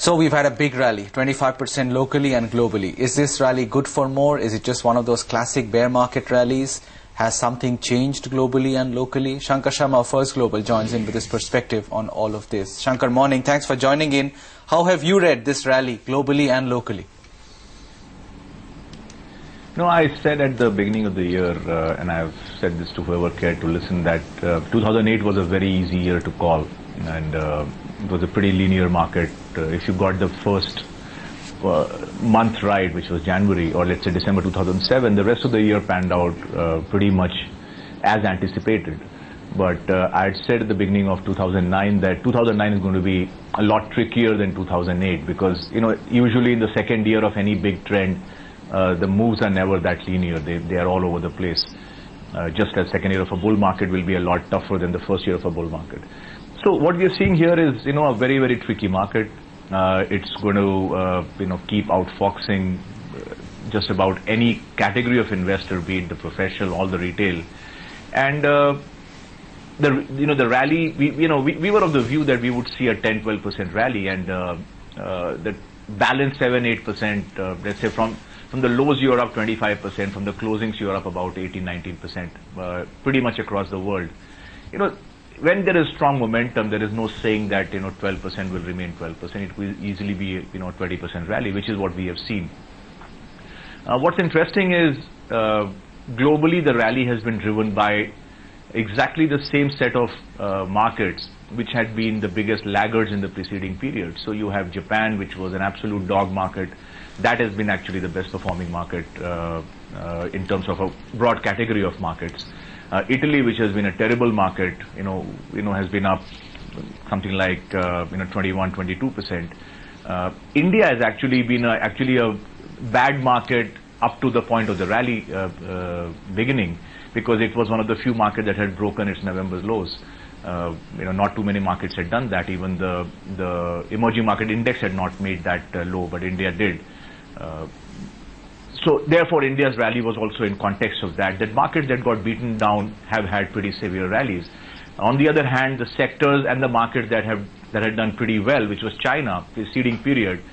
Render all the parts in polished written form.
So we've had a big rally, 25% locally and globally. Is this rally good for more? Is it just one of those classic bear market rallies? Has something changed globally and locally? Shankar Sharma of First Global joins in with his perspective on all of this. Shankar, morning. Thanks for joining in. How have you read this rally globally and locally? No, I said at the beginning of the year, and I've said this to whoever cared to listen, that 2008 was a very easy year to call, and it was a pretty linear market. If you got the first month right, which was January, or let's say December 2007, the rest of the year panned out pretty much as anticipated. But I had said at the beginning of 2009 that 2009 is going to be a lot trickier than 2008 because, usually in the second year of any big trend, the moves are never that linear. They are all over the place. Just as second year of a bull market will be a lot tougher than the first year of a bull market. So what we are seeing here is, a very, very tricky market. It's going to, keep outfoxing just about any category of investor, be it the professional or the retail. And the rally, we were of the view that we would see a 10-12% rally, and the balance 7-8%. Let's say from the lows you're up 25%, from the closings you're up about 18-19%, pretty much across the world. When there is strong momentum, there is no saying that 12% will remain 12%. It will easily be 20% rally, which is what we have seen. What's interesting is globally the rally has been driven by exactly the same set of markets which had been the biggest laggards in the preceding period. So you have Japan, which was an absolute dog market. That has been actually the best performing market in terms of a broad category of markets. Italy, which has been a terrible market, has been up something like 21-22%. India has actually been a bad market up to the point of the rally beginning, because it was one of the few markets that had broken its November's lows. Not too many markets had done that. Even the emerging market index had not made that low, but India did. So therefore, India's rally was also in context of that markets that got beaten down have had pretty severe rallies. On the other hand, the sectors and the markets that had done pretty well, which was China, preceding period,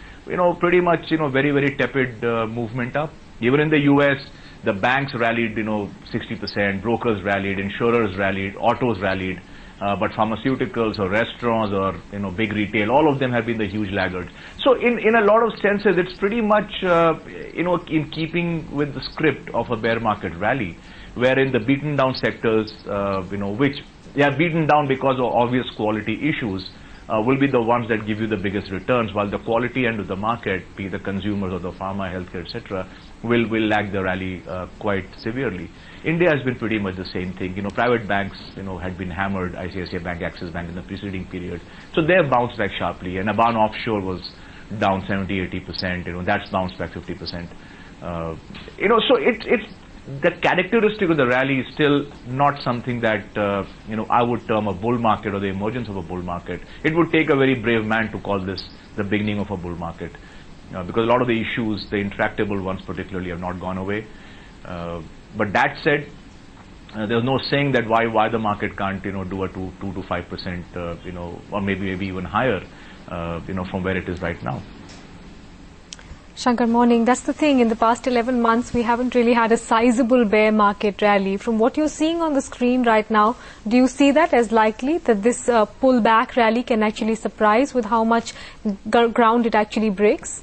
pretty much very, very tepid movement up. Even in the US, the banks rallied 60%, brokers rallied, insurers rallied, autos rallied. But pharmaceuticals or restaurants or big retail, all of them have been the huge laggards. So in a lot of senses, it's pretty much in keeping with the script of a bear market rally, wherein the beaten down sectors, which they are beaten down because of obvious quality issues, will be the ones that give you the biggest returns, while the quality end of the market, be the consumers or the pharma, healthcare, etc., will lag the rally quite severely. India has been pretty much the same thing. Private banks, had been hammered, ICICI Bank, Axis Bank in the preceding period. So they have bounced back sharply. And Aban Offshore was down 70-80%. That's bounced back 50%. So it's the characteristic of the rally is still not something that I would term a bull market or the emergence of a bull market. It would take a very brave man to call this the beginning of a bull market, because a lot of the issues, the intractable ones particularly, have not gone away. But that said, there's no saying that why the market can't do a 2 to 5% or maybe even higher from where it is right now. Shankar, morning. That's the thing. In the past 11 months, we haven't really had a sizable bear market rally. From what you're seeing on the screen right now, do you see that as likely that this pullback rally can actually surprise with how much ground it actually breaks?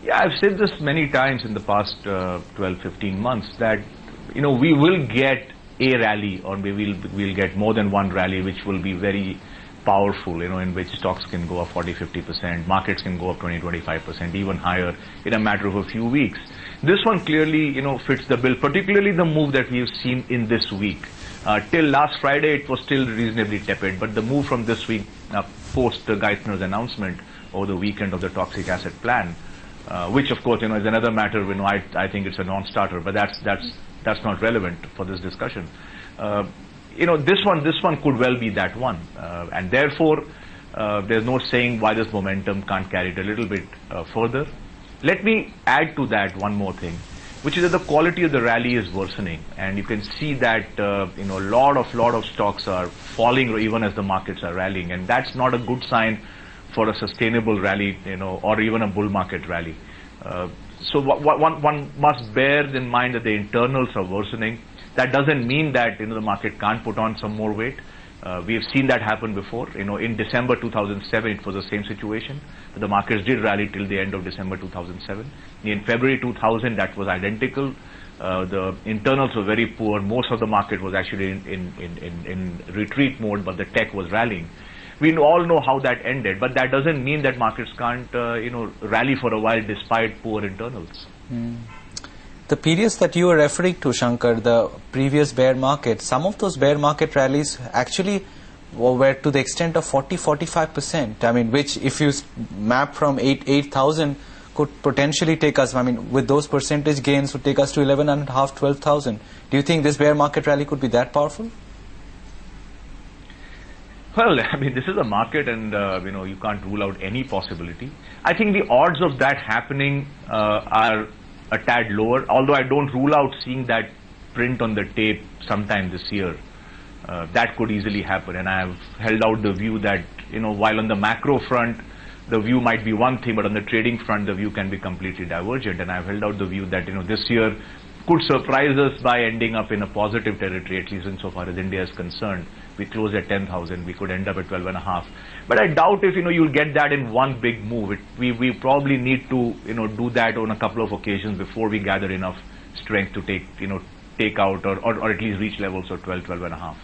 Yeah, I've said this many times in the past 12-15 months that we will get a rally, or maybe we'll get more than one rally, which will be very powerful, in which stocks can go up 40-50%, markets can go up 20-25%, even higher in a matter of a few weeks. This one clearly, fits the bill, particularly the move that we've seen in this week. Till last Friday, it was still reasonably tepid, but the move from this week, post Geithner's announcement over the weekend of the toxic asset plan, which of course, is another matter. I think it's a non-starter, but that's not relevant for this discussion. This one could well be that one, and therefore there's no saying why this momentum can't carry it a little bit further. Let me add to that one more thing, which is that the quality of the rally is worsening, and you can see that a lot of stocks are falling even as the markets are rallying, and that's not a good sign for a sustainable rally, or even a bull market rally. So one must bear in mind that the internals are worsening. That doesn't mean that the market can't put on some more weight. We have seen that happen before. In December 2007, it was the same situation. The markets did rally till the end of December 2007. In February 2000, that was identical. The internals were very poor. Most of the market was actually in retreat mode, but the tech was rallying. We all know how that ended, but that doesn't mean that markets can't, rally for a while despite poor internals. The periods that you were referring to, Shankar, the previous bear market, some of those bear market rallies actually were to the extent of 40-45%. I mean, which if you map from 8,000 could potentially take us, I mean, with those percentage gains would take us to 11,500, 12,000. Do you think this bear market rally could be that powerful? Well, I mean, this is a market, and you can't rule out any possibility. I think the odds of that happening are a tad lower, although I don't rule out seeing that print on the tape sometime this year. That could easily happen, and I have held out the view that, while on the macro front, the view might be one thing, but on the trading front, the view can be completely divergent, and I've held out the view that, this year could surprise us by ending up in a positive territory, at least insofar as India is concerned. We close at 10,000, we could end up at 12.5. But I doubt if, you'll get that in one big move. We probably need to, do that on a couple of occasions before we gather enough strength to take out or at least reach levels of 12.5.